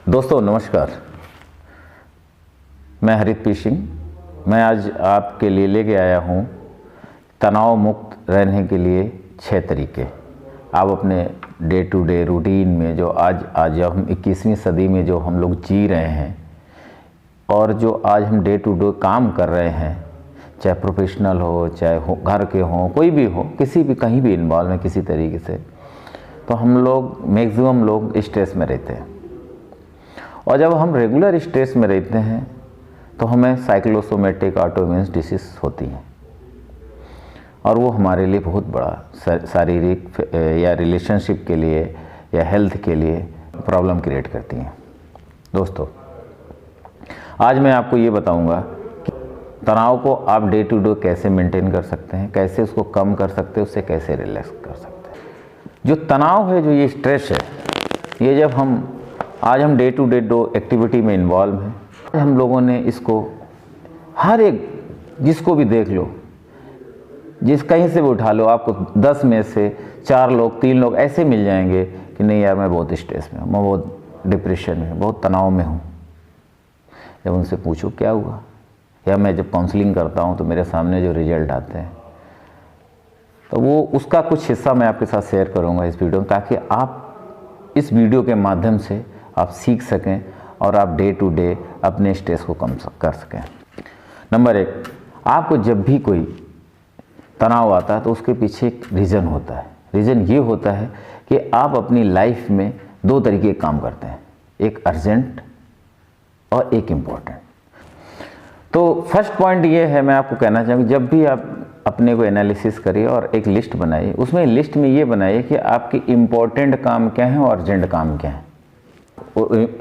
दोस्तों नमस्कार, मैं हरित पी सिंह। मैं आज आपके लिए लेके आया हूँ तनाव मुक्त रहने के लिए 6 तरीके। आप अपने डे टू डे रूटीन में जो आज हम 21वीं सदी में जो हम लोग जी रहे हैं और जो आज हम डे टू डे काम कर रहे हैं, चाहे प्रोफेशनल हो चाहे घर के हों, कोई भी हो, किसी भी कहीं भी इन्वॉल्व है किसी तरीके से, तो हम लोग मैक्सिमम लोग स्ट्रेस में रहते हैं। और जब हम रेगुलर स्ट्रेस में रहते हैं तो हमें साइक्लोसोमेटिक ऑटोइम्यून डिसीज होती हैं और वो हमारे लिए बहुत बड़ा शारीरिक या रिलेशनशिप के लिए या हेल्थ के लिए प्रॉब्लम क्रिएट करती हैं। दोस्तों आज मैं आपको ये बताऊंगा कि तनाव को आप डे टू डे कैसे मेंटेन कर सकते हैं, कैसे उसको कम कर सकते हैं, उससे कैसे रिलैक्स कर सकते हैं। जो तनाव है, जो ये स्ट्रेस है, ये जब आज हम डे टू डे एक्टिविटी में इन्वॉल्व हैं, हम लोगों ने इसको हर एक जिसको भी देख लो, जिस कहीं से भी उठा लो, आपको 10 में से 4 लोग 3 लोग ऐसे मिल जाएंगे कि नहीं यार मैं बहुत स्ट्रेस में हूँ, मैं बहुत डिप्रेशन में, बहुत तनाव में हूँ। जब उनसे पूछो क्या हुआ, या मैं जब काउंसलिंग करता हूँ तो मेरे सामने जो रिजल्ट आते हैं, तो वो उसका कुछ हिस्सा मैं आपके साथ शेयर करूँगा इस वीडियो में, ताकि आप इस वीडियो के माध्यम से आप सीख सकें और आप डे टू डे अपने स्ट्रेस को कम कर सकें। नंबर 1, आपको जब भी कोई तनाव आता है तो उसके पीछे एक रीज़न होता है। रीज़न ये होता है कि आप अपनी लाइफ में 2 तरीके के काम करते हैं, एक अर्जेंट और एक इम्पोर्टेंट। तो फर्स्ट पॉइंट ये है, मैं आपको कहना चाहूँगा, जब भी आप अपने को एनालिसिस करिए और एक लिस्ट बनाइए, उसमें लिस्ट में ये बनाइए कि आपके इम्पोर्टेंट काम क्या हैं और अर्जेंट काम क्या हैं।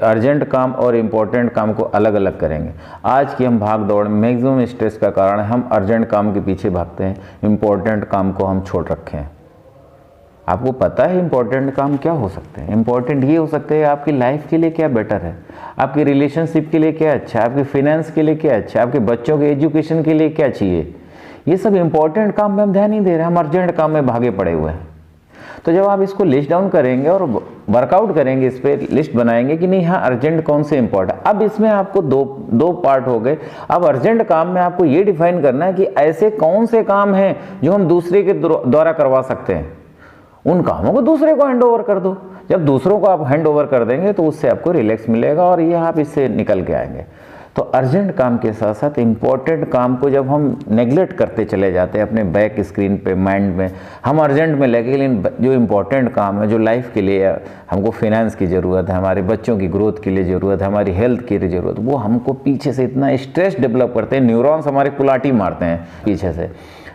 अर्जेंट काम और इम्पोर्टेंट काम को अलग अलग करेंगे। आज की हम भाग दौड़ में मैक्सिमम स्ट्रेस का कारण है हम अर्जेंट काम के पीछे भागते हैं, इम्पोर्टेंट काम को हम छोड़ रखे हैं। आपको पता है इम्पोर्टेंट काम क्या हो सकते हैं? इम्पोर्टेंट ये हो सकते हैं आपकी लाइफ के लिए क्या बेटर है, आपकी रिलेशनशिप के लिए क्या अच्छा है, आपके फाइनेंस के लिए क्या अच्छा है, आपके बच्चों के एजुकेशन के लिए क्या चाहिए। ये सब इम्पोर्टेंट काम में हम ध्यान नहीं दे रहे हैं, हम अर्जेंट काम में भागे पड़े हुए हैं। तो जब आप इसको लिस्ट डाउन करेंगे और वर्कआउट करेंगे, इस पर लिस्ट बनाएंगे कि नहीं हाँ अर्जेंट कौन से इंपॉर्टेंट। अब इसमें आपको दो पार्ट हो गए। अब अर्जेंट काम में आपको ये डिफाइन करना है कि ऐसे कौन से काम हैं जो हम दूसरे के द्वारा करवा सकते हैं, उन कामों को दूसरे को हैंड ओवर कर दो। जब दूसरों को आप हैंड ओवर कर देंगे तो उससे आपको रिलैक्स मिलेगा और ये आप इससे निकल के आएंगे। तो अर्जेंट काम के साथ साथ इम्पोर्टेंट काम को जब हम नेगलेक्ट करते चले जाते हैं अपने बैक स्क्रीन पे, माइंड में, हम अर्जेंट में लगे, लेकिन जो इम्पोर्टेंट काम है, जो लाइफ के लिए हमको फाइनेंस की ज़रूरत है, हमारे बच्चों की ग्रोथ के लिए ज़रूरत है, हमारी हेल्थ की ज़रूरत, वो हमको पीछे से इतना स्ट्रेस डेवलप करते हैं, न्यूरॉन्स हमारे कुलाटी मारते हैं पीछे से,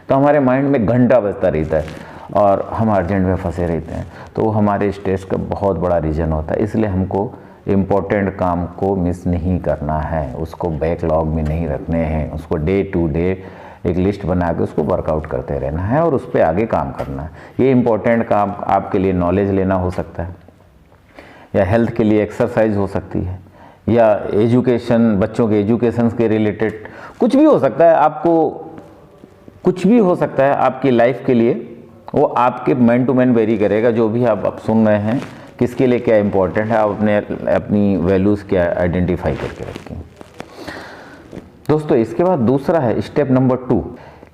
तो हमारे माइंड में घंटा बजता रहता है और हम अर्जेंट में फंसे रहते हैं। तो वो हमारे स्ट्रेस का बहुत बड़ा रीज़न होता है। इसलिए हमको इम्पोर्टेंट काम को मिस नहीं करना है, उसको बैकलॉग में नहीं रखने हैं, उसको डे टू डे एक लिस्ट बना के उसको वर्कआउट करते रहना है और उस पर आगे काम करना है। ये इम्पोर्टेंट काम आपके लिए नॉलेज लेना हो सकता है, या हेल्थ के लिए एक्सरसाइज हो सकती है, या एजुकेशन, बच्चों के एजुकेशन के रिलेटेड कुछ भी हो सकता है। आपको कुछ भी हो सकता है आपकी लाइफ के लिए, वो आपके मैन टू मैन वेरी करेगा। जो भी आप सुन रहे हैं, किसके लिए क्या इंपॉर्टेंट है, आप अपनी वैल्यूज़ क्या आइडेंटिफाई करके रखें। दोस्तों इसके बाद दूसरा है स्टेप नंबर 2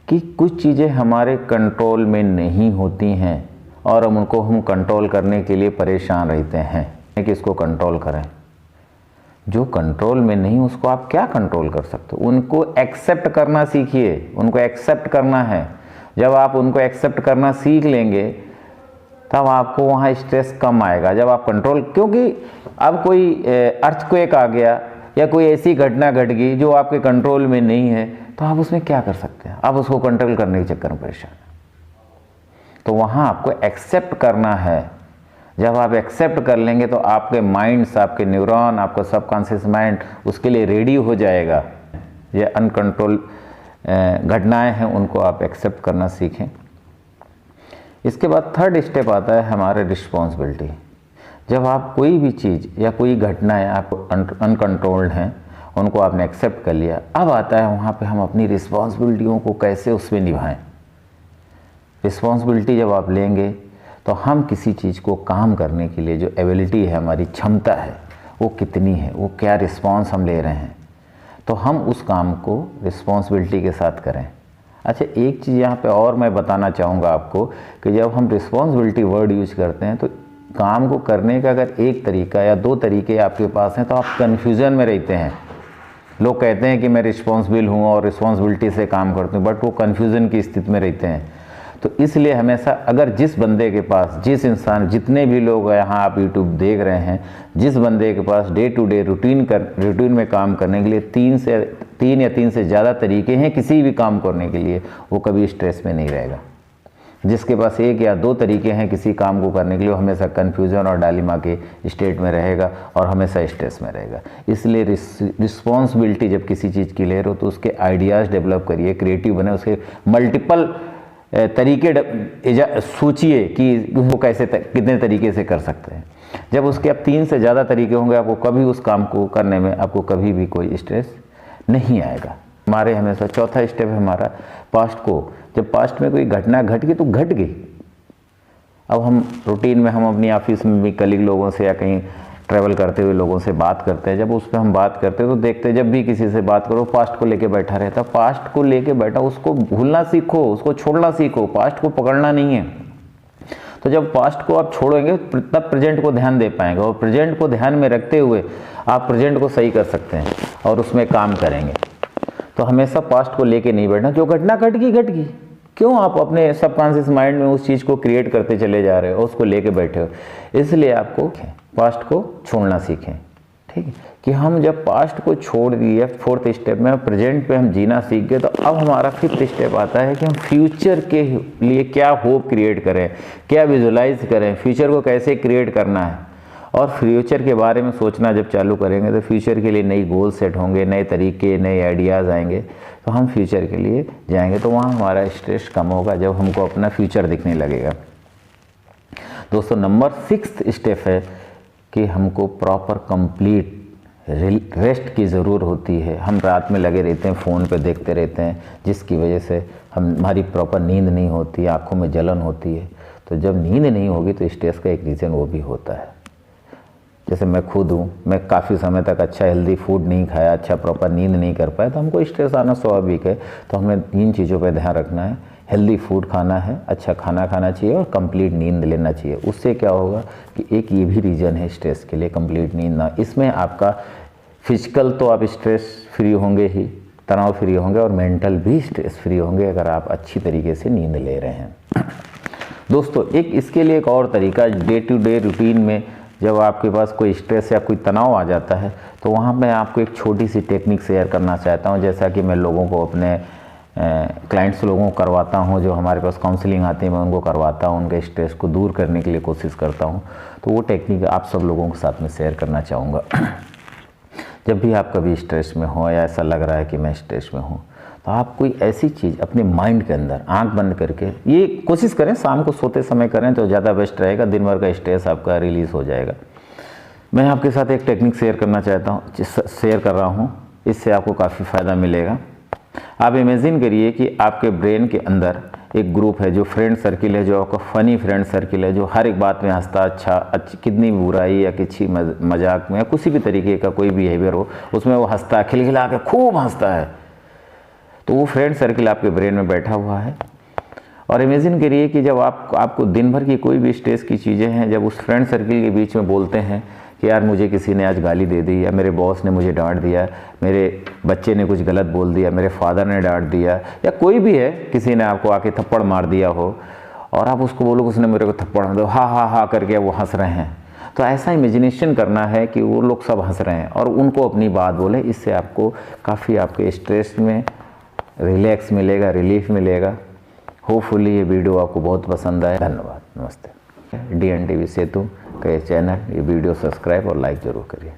कि कुछ चीज़ें हमारे कंट्रोल में नहीं होती हैं और हम कंट्रोल करने के लिए परेशान रहते हैं कि इसको कंट्रोल करें। जो कंट्रोल में नहीं उसको आप क्या कंट्रोल कर सकते हो, उनको एक्सेप्ट करना सीखिए। उनको एक्सेप्ट करना है। जब आप उनको एक्सेप्ट करना सीख लेंगे तब आपको वहाँ स्ट्रेस कम आएगा। जब आप कंट्रोल, क्योंकि अब कोई अर्थक्वेक आ गया या कोई ऐसी घटना घट गई जो आपके कंट्रोल में नहीं है, तो आप उसमें क्या कर सकते हैं? आप उसको कंट्रोल करने के चक्कर में परेशान हैं। तो वहाँ आपको एक्सेप्ट करना है। जब आप एक्सेप्ट कर लेंगे तो आपके माइंड्स, आपके न्यूरॉन, आपका सबकॉन्शियस माइंड उसके लिए रेडी हो जाएगा। ये अनकंट्रोल घटनाएं हैं, उनको आप एक्सेप्ट करना सीखें। इसके बाद 3rd स्टेप आता है हमारे रिस्पॉन्सिबिलिटी। जब आप कोई भी चीज़ या कोई घटनाएं आप अनकंट्रोल्ड हैं, उनको आपने एक्सेप्ट कर लिया, अब आता है वहाँ पे हम अपनी रिस्पॉन्सिबिलिटियों को कैसे उसमें निभाएं। रिस्पॉन्सिबिलिटी जब आप लेंगे तो हम किसी चीज़ को काम करने के लिए जो एबिलिटी है, हमारी क्षमता है, वो कितनी है, वो क्या रिस्पॉन्स हम ले रहे हैं, तो हम उस काम को रिस्पॉन्सिबिलिटी के साथ करें। अच्छा, एक चीज़ यहाँ पे और मैं बताना चाहूँगा आपको कि जब हम रिस्पॉन्सिबिलिटी वर्ड यूज करते हैं तो काम को करने का अगर एक तरीका या दो तरीके आपके पास हैं तो आप कन्फ्यूज़न में रहते हैं। लोग कहते हैं कि मैं रिस्पॉन्सिबल हूँ और रिस्पॉन्सिबिलिटी से काम करते हूँ, बट वो कन्फ्यूज़न की स्थिति में रहते हैं। तो इसलिए हमेशा अगर जिस बंदे के पास, जिस इंसान, जितने भी लोग यहाँ आप यूट्यूब देख रहे हैं, जिस बंदे के पास डे टू डे रूटीन में काम करने के लिए तीन या तीन से ज़्यादा तरीके हैं किसी भी काम करने के लिए, वो कभी स्ट्रेस में नहीं रहेगा। जिसके पास एक या दो तरीके हैं किसी काम को करने के लिए, वो हमेशा कन्फ्यूज़न और डालिमा के स्टेट में रहेगा और हमेशा स्ट्रेस में रहेगा। इसलिए रिस्पॉन्सिबिलिटी जब किसी चीज़ की ले रहे हो तो उसके आइडियाज़ डेवलप करिए, क्रिएटिव बने, उसके मल्टीपल तरीके सोचिए कि वो कैसे कितने तरीके से कर सकते हैं। जब उसके अब 3 से ज़्यादा तरीके होंगे, आपको कभी उस काम को करने में आपको कभी भी कोई स्ट्रेस नहीं आएगा। हमारे हमेशा चौथा स्टेप है हमारा पास्ट को, जब पास्ट में कोई घटना घट गई तो घट गई। अब हम रूटीन में हम अपनी ऑफिस में भी कलीग लोगों से या कहीं ट्रैवल करते हुए लोगों से बात करते हैं, जब उस पर हम बात करते हैं तो देखते हैं जब भी किसी से बात करो पास्ट को लेके बैठा रहता। पास्ट को लेके बैठा, उसको भूलना सीखो, उसको छोड़ना सीखो, पास्ट को पकड़ना नहीं है। तो जब पास्ट को आप छोड़ेंगे तब प्रेजेंट को ध्यान दे पाएंगे, और प्रेजेंट को ध्यान में रखते हुए आप प्रेजेंट को सही कर सकते हैं और उसमें काम करेंगे। तो हमेशा पास्ट को लेके नहीं बैठना, जो घटना घट गई। क्यों आप अपने सबकॉन्शियस माइंड में उस चीज़ को क्रिएट करते चले जा रहे हो, उसको लेके बैठे हो। इसलिए आपको पास्ट को छोड़ना सीखें, ठीक है। कि हम जब पास्ट को छोड़ दिए, 4th स्टेप में प्रेजेंट पे हम जीना सीख गए, तो अब हमारा 5th स्टेप आता है कि हम फ्यूचर के लिए क्या होप क्रिएट करें, क्या विजुलाइज करें, फ्यूचर को कैसे क्रिएट करना है। और फ्यूचर के बारे में सोचना जब चालू करेंगे तो फ्यूचर के लिए नई गोल सेट होंगे, नए तरीके, नए आइडियाज़ आएंगे, तो हम फ्यूचर के लिए जाएंगे। तो वहाँ हमारा स्ट्रेस कम होगा जब हमको अपना फ्यूचर दिखने लगेगा। दोस्तों, नंबर 6th स्टेप है कि हमको प्रॉपर कंप्लीट रेस्ट की ज़रूरत होती है। हम रात में लगे रहते हैं, फ़ोन पे देखते रहते हैं, जिसकी वजह से हमारी प्रॉपर नींद नहीं होती, आँखों में जलन होती है। तो जब नींद नहीं होगी तो स्ट्रेस का एक रीज़न वो भी होता है। जैसे मैं खुद हूँ, मैं काफ़ी समय तक अच्छा हेल्दी फूड नहीं खाया, अच्छा प्रॉपर नींद नहीं कर पाया, तो हमको स्ट्रेस आना स्वाभाविक है। तो हमें इन चीज़ों पर ध्यान रखना है, हेल्दी फूड खाना है, अच्छा खाना खाना चाहिए और कंप्लीट नींद लेना चाहिए। उससे क्या होगा कि एक ये भी रीज़न है स्ट्रेस के लिए, कंप्लीट नींद ना। इसमें आपका फिजिकल तो आप स्ट्रेस फ्री होंगे ही, तनाव फ्री होंगे, और मेंटल भी स्ट्रेस फ्री होंगे अगर आप अच्छी तरीके से नींद ले रहे हैं। दोस्तों, एक इसके लिए एक और तरीका, डे टू डे रूटीन में जब आपके पास कोई स्ट्रेस या कोई तनाव आ जाता है तो वहाँ मैं आपको एक छोटी सी टेक्निक शेयर करना चाहता हूँ। जैसा कि मैं लोगों को, अपने क्लाइंट्स लोगों को करवाता हूँ, जो हमारे पास काउंसलिंग आती है, मैं उनको करवाता हूँ, उनके स्ट्रेस को दूर करने के लिए कोशिश करता हूँ। तो वो टेक्निक आप सब लोगों के साथ में शेयर करना चाहूँगा। जब भी आप कभी स्ट्रेस में हो या ऐसा लग रहा है कि मैं स्ट्रेस में हूँ, तो आप कोई ऐसी चीज़ अपने माइंड के अंदर आंख बंद करके, ये कोशिश करें शाम को सोते समय करें तो ज़्यादा बेस्ट रहेगा, दिन भर का स्ट्रेस आपका रिलीज़ हो जाएगा। मैं आपके साथ एक टेक्निक शेयर करना चाहता हूँ, शेयर कर रहा हूँ, इससे आपको काफ़ी फ़ायदा मिलेगा। आप इमेजिन करिए कि आपके ब्रेन के अंदर एक ग्रुप है, जो फ्रेंड सर्किल है, जो आपका फ़नी फ्रेंड सर्किल है, जो हर एक बात में हंसता, अच्छी कितनी बुराई या किसी मजाक में या किसी भी तरीके का कोई बिहेवियर हो, उसमें वो हंसता, खिलखिला के खूब हंसता है। तो वो फ्रेंड सर्किल आपके ब्रेन में बैठा हुआ है। और इमेजिन करिए कि जब आपको दिन भर की कोई भी स्ट्रेस की चीज़ें हैं, जब उस फ्रेंड सर्किल के बीच में बोलते हैं कि यार मुझे किसी ने आज गाली दे दी, या मेरे बॉस ने मुझे डांट दिया, मेरे बच्चे ने कुछ गलत बोल दिया, मेरे फादर ने डांट दिया, या कोई भी है, किसी ने आपको आके थप्पड़ मार दिया हो और आप उसको बोलो उसने मेरे को थप्पड़ मार दिया, हा हा हा करके वो हंस रहे हैं। तो ऐसा इमेजिनेशन करना है कि वो लोग सब हंस रहे हैं और उनको अपनी बात बोले। इससे आपको काफ़ी आपके स्ट्रेस में रिलैक्स मिलेगा, रिलीफ मिलेगा। होपफुली ये वीडियो आपको बहुत पसंद आए। धन्यवाद, नमस्ते। DNTV सेतु का ये चैनल, ये वीडियो सब्सक्राइब और लाइक ज़रूर करिए।